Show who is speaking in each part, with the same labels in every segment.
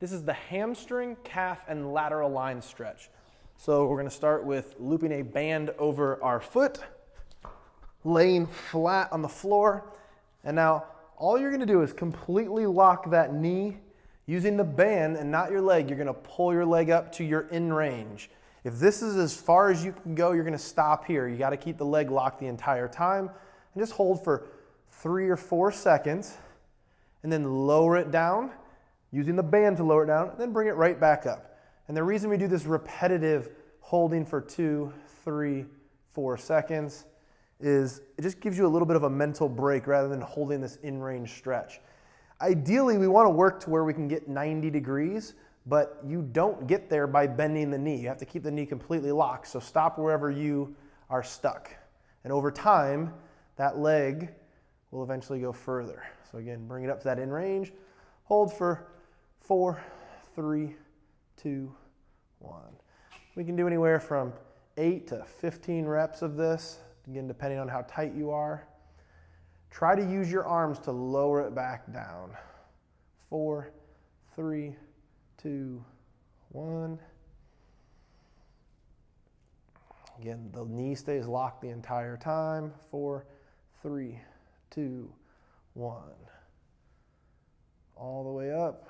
Speaker 1: This is the hamstring, calf, and lateral line stretch. So we're gonna start with looping a band over our foot, laying flat on the floor. And now all you're gonna do is completely lock that knee using the band and not your leg. You're gonna pull your leg up to your in range. If this is as far as you can go, you're gonna stop here. You gotta keep the leg locked the entire time and just hold for 3 or 4 seconds and then lower it down, using the band to lower it down, and then bring it right back up. And the reason we do this repetitive holding for 2, 3, 4 seconds is it just gives you a little bit of a mental break rather than holding this in-range stretch. Ideally, we want to work to where we can get 90 degrees, but you don't get there by bending the knee. You have to keep the knee completely locked, so stop wherever you are stuck. And over time, that leg will eventually go further. So again, bring it up to that in-range, hold for 4, 3, 2, 1. We can do anywhere from 8 to 15 reps of this, again, depending on how tight you are. Try to use your arms to lower it back down. 4, 3, 2, 1. Again, the knee stays locked the entire time. 4, 3, 2, 1. All the way up.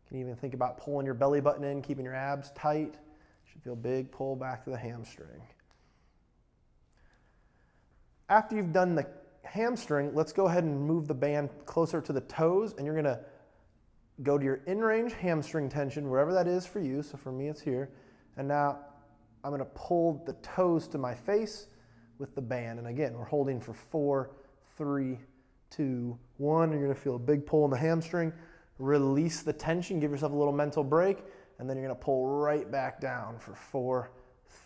Speaker 1: You can even think about pulling your belly button in, keeping your abs tight. Should feel big pull back to the hamstring. After you've done the hamstring, let's go ahead and move the band closer to the toes, and you're gonna go to your in-range hamstring tension, wherever that is for you. So for me, it's here. And now I'm gonna pull the toes to my face with the band. And again, we're holding for 4, 3, 2, 1. You're gonna feel a big pull in the hamstring. Release the tension, give yourself a little mental break, and then you're gonna pull right back down for 4,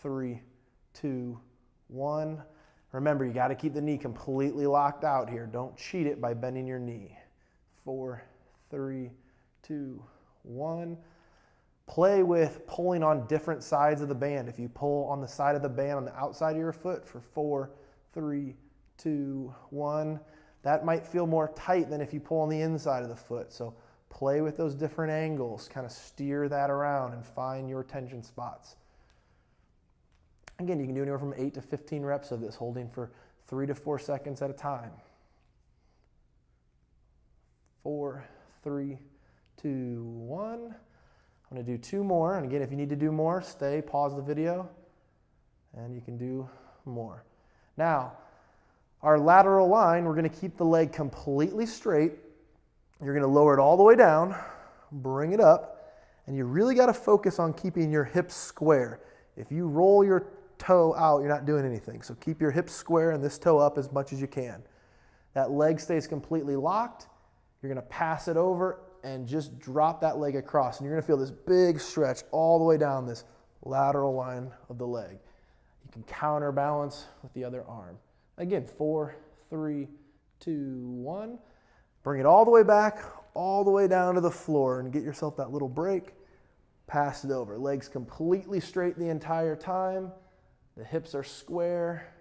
Speaker 1: 3, 2, 1. Remember, you gotta keep the knee completely locked out here. Don't cheat it by bending your knee. 4, 3, 2, 1. Play with pulling on different sides of the band. If you pull on the side of the band on the outside of your foot for 4, 3, 2, 1, that might feel more tight than if you pull on the inside of the foot. So play with those different angles, kind of steer that around and find your tension spots. Again, you can do anywhere from 8 to 15 reps of this, holding for 3 to 4 seconds at a time. 4, 3, 2, 1. I'm gonna do 2 more. And again, if you need to do more, stay, pause the video, and you can do more. Now, our lateral line, we're gonna keep the leg completely straight. You're gonna lower it all the way down, bring it up, and you really gotta focus on keeping your hips square. If you roll your toe out, you're not doing anything. So keep your hips square and this toe up as much as you can. That leg stays completely locked. You're gonna pass it over and just drop that leg across. And you're gonna feel this big stretch all the way down this lateral line of the leg. You can counterbalance with the other arm. Again, 4, 3, 2, 1. Bring it all the way back, all the way down to the floor, and get yourself that little break. Pass it over. Legs completely straight the entire time. The hips are square.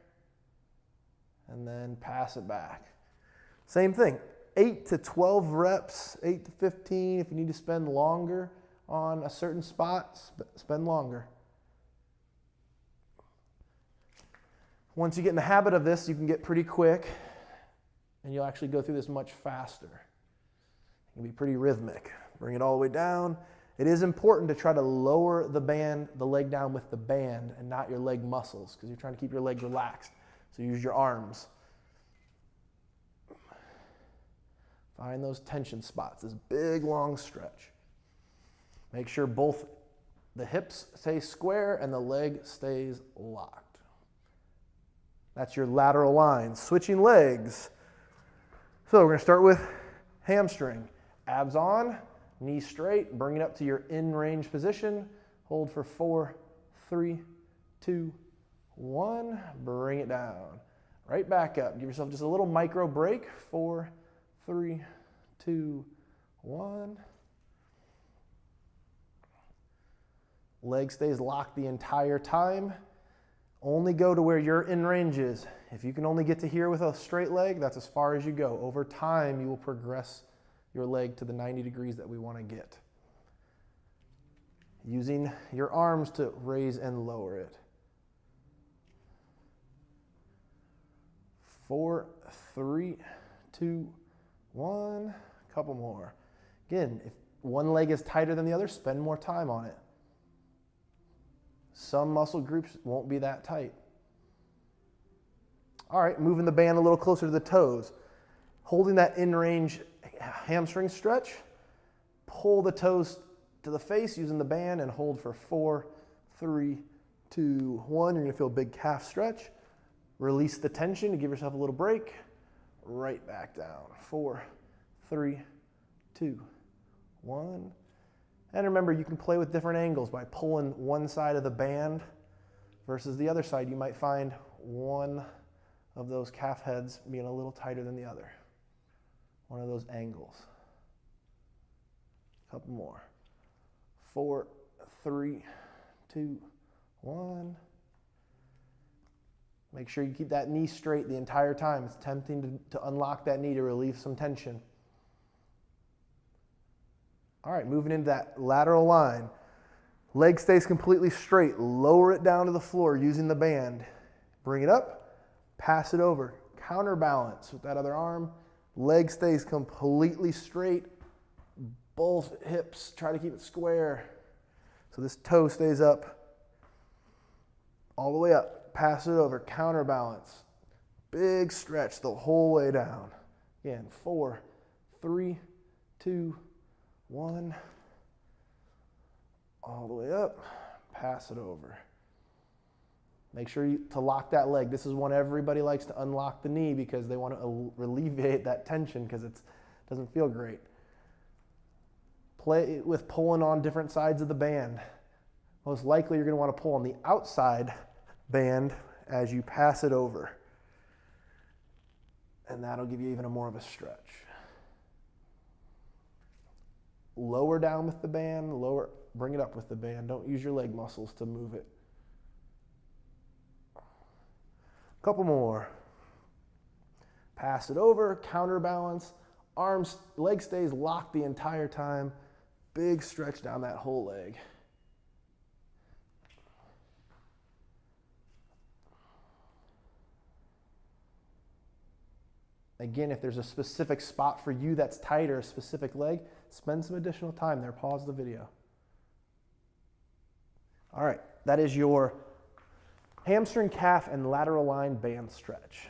Speaker 1: And then pass it back. Same thing, 8 to 12 reps, 8 to 15. If you need to spend longer on a certain spot, spend longer. Once you get in the habit of this, you can get pretty quick, and you'll actually go through this much faster. It can be pretty rhythmic. Bring it all the way down. It is important to try to lower the leg down with the band and not your leg muscles, because you're trying to keep your leg relaxed. So use your arms. Find those tension spots, this big long stretch. Make sure both the hips stay square and the leg stays locked. That's your lateral line. Switching legs. So we're going to start with hamstring. Abs on, knees straight, bring it up to your in-range position. Hold for 4, 3, 2, 1. Bring it down. Right back up. Give yourself just a little micro break. 4, 3, 2, 1. Leg stays locked the entire time. Only go to where your in range is. If you can only get to here with a straight leg, that's as far as you go. Over time, you will progress your leg to the 90 degrees that we want to get. Using your arms to raise and lower it. 4, 3, 2, 1. Couple more. Again, if one leg is tighter than the other, spend more time on it. Some muscle groups won't be that tight. All right, moving the band a little closer to the toes. Holding that in-range hamstring stretch, pull the toes to the face using the band and hold for 4, 3, 2, 1. You're gonna feel a big calf stretch. Release the tension to give yourself a little break. Right back down. 4, 3, 2, 1. And remember, you can play with different angles by pulling one side of the band versus the other side. You might find one of those calf heads being a little tighter than the other. One of those angles. A couple more. 4, 3, 2, 1. Make sure you keep that knee straight the entire time. It's tempting to unlock that knee to relieve some tension. All right, moving into that lateral line. Leg stays completely straight. Lower it down to the floor using the band. Bring it up, pass it over. Counterbalance with that other arm. Leg stays completely straight. Both hips, try to keep it square. So this toe stays up. All the way up, pass it over, counterbalance. Big stretch the whole way down. Again, 4, 3, 2, 1. All the way up, pass it over. Make sure to lock that leg. This is when everybody likes to unlock the knee because they want to alleviate that tension because it doesn't feel great. Play with pulling on different sides of the band. Most likely you're going to want to pull on the outside band as you pass it over. And that'll give you even more of a stretch. Lower down with the band, bring it up with the band. Don't use your leg muscles to move it. Couple more. Pass it over, counterbalance, leg stays locked the entire time. Big stretch down that whole leg. Again, if there's a specific spot for you that's tight or a specific leg, spend some additional time there. Pause the video. All right, that is your hamstring, calf, and lateral line band stretch.